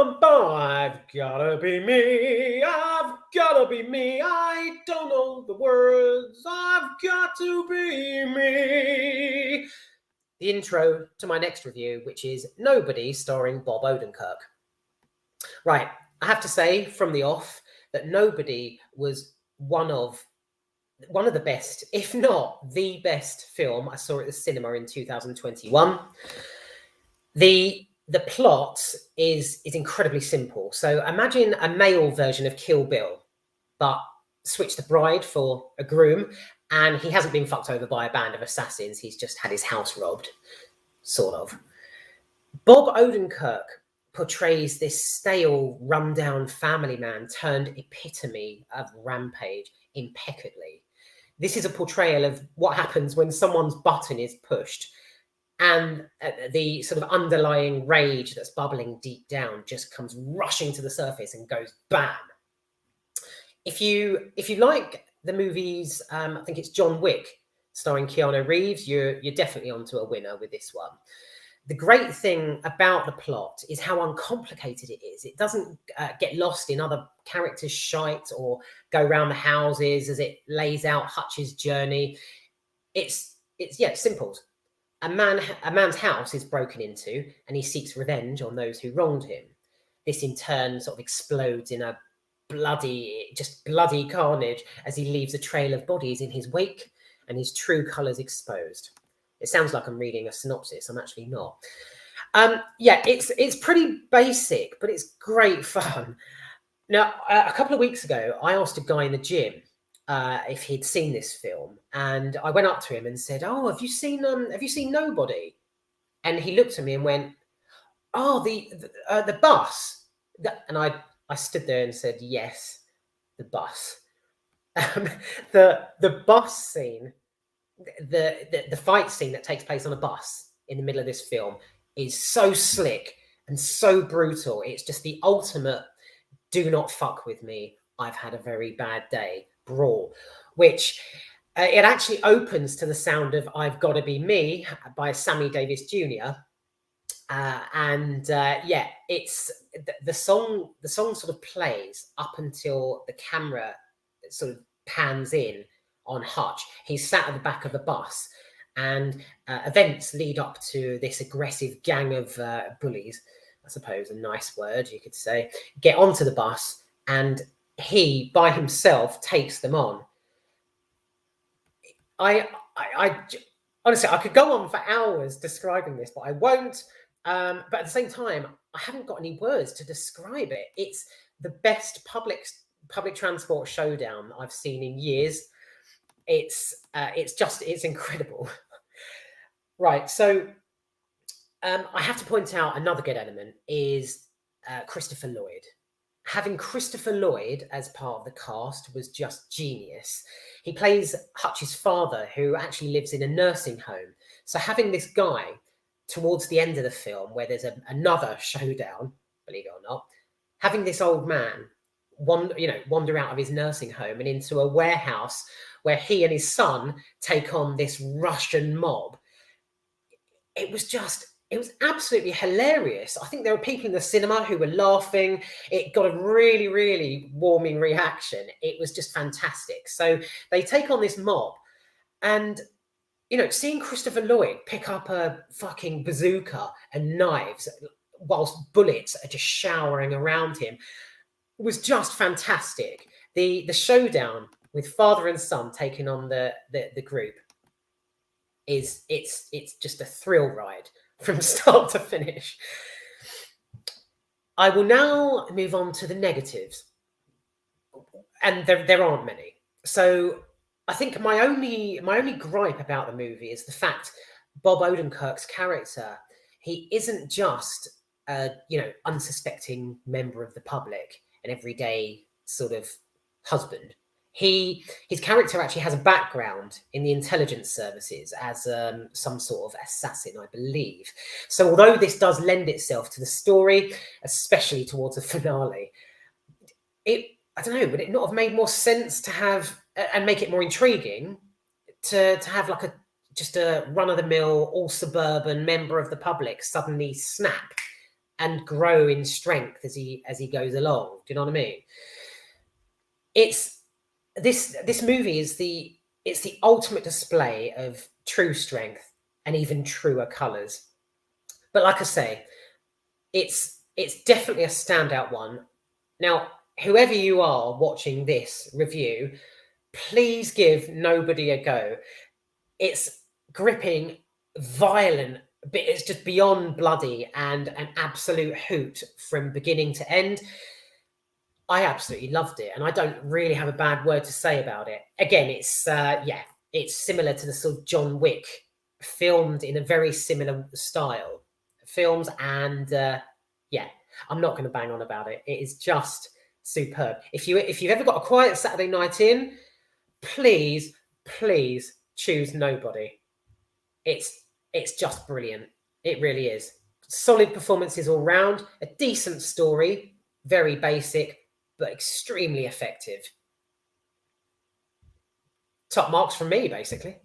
bum, bum. I've gotta be me. I've gotta be me. I don't know the words. I've got to be me. The intro to my next review, which is Nobody, starring Bob Odenkirk. Right, I have to say from the off that Nobody was one of the best, if not the best film I saw at the cinema in 2021. The plot is incredibly simple. So imagine a male version of Kill Bill, but switch the bride for a groom, and he hasn't been fucked over by a band of assassins. He's just had his house robbed, sort of. Bob Odenkirk portrays this stale, run-down family man turned epitome of rampage impeccably. This is a portrayal of what happens when someone's button is pushed, and the sort of underlying rage that's bubbling deep down just comes rushing to the surface and goes bam. If you like the movies, I think it's John Wick starring Keanu Reeves, you're definitely onto a winner with this one. The great thing about the plot is how uncomplicated it is. It doesn't get lost in other characters' shite or go around the houses as it lays out Hutch's journey. It's simple. A man's house is broken into, and he seeks revenge on those who wronged him. This in turn sort of explodes in a bloody carnage as he leaves a trail of bodies in his wake and his true colours exposed. It sounds like I'm reading a synopsis. I'm actually not. It's pretty basic, but it's great fun. Now, a couple of weeks ago, I asked a guy in the gym if he'd seen this film, and I went up to him and said, "Oh, have you seen Nobody?" And he looked at me and went, "Oh, the bus." And I stood there and said, "Yes, the bus." The bus scene, the fight scene that takes place on a bus in the middle of this film is so slick and so brutal. It's just the ultimate "do not fuck with me, I've had a very bad day" brawl, which it actually opens to the sound of "I've Gotta Be Me" by Sammy Davis Jr. It's the song sort of plays up until the camera sort of pans in on Hutch. He's sat at the back of the bus, and events lead up to this aggressive gang of bullies, I suppose a nice word you could say, get onto the bus, and he by himself takes them on. I honestly, I could go on for hours describing this, but I won't. But at the same time, I haven't got any words to describe it. It's the best public transport showdown I've seen in years. It's incredible. Right, so I have to point out another good element is Christopher Lloyd. Having Christopher Lloyd as part of the cast was just genius. He plays Hutch's father, who actually lives in a nursing home. So having this guy towards the end of the film, where there's another showdown, believe it or not, having this old man wander out of his nursing home and into a warehouse where he and his son take on this Russian mob. It was absolutely hilarious. I think there were people in the cinema who were laughing. It got a really, really warming reaction. It was just fantastic. So they take on this mob, and seeing Christopher Lloyd pick up a fucking bazooka and knives whilst bullets are just showering around him was just fantastic. The showdown with father and son taking on the group it's just a thrill ride from start to finish. I will now move on to the negatives, and there aren't many. So I think my only gripe about the movie is the fact Bob Odenkirk's character, he isn't just a unsuspecting member of the public, an everyday sort of husband. His character actually has a background in the intelligence services as some sort of assassin, I believe. So although this does lend itself to the story, especially towards the finale, I don't know, would it not have made more sense to have and make it more intriguing to have like just a run-of-the-mill, all suburban member of the public suddenly snap and grow in strength as he goes along. Do you know what I mean? It's this movie is the ultimate display of true strength and even truer colours. But like I say, it's definitely a standout one. Now, whoever you are watching this review, please give Nobody a go. It's gripping, violent, but it's just beyond bloody and an absolute hoot from beginning to end. I absolutely loved it, and I don't really have a bad word to say about it. Again, it's it's similar to the sort of John Wick, filmed in a very similar style, films, and yeah, I'm not going to bang on about it. It is just superb. If you've ever got a quiet Saturday night in, please choose Nobody. It's just brilliant. It really is. Solid performances all round, a decent story, very basic, but extremely effective. Top marks from me, basically.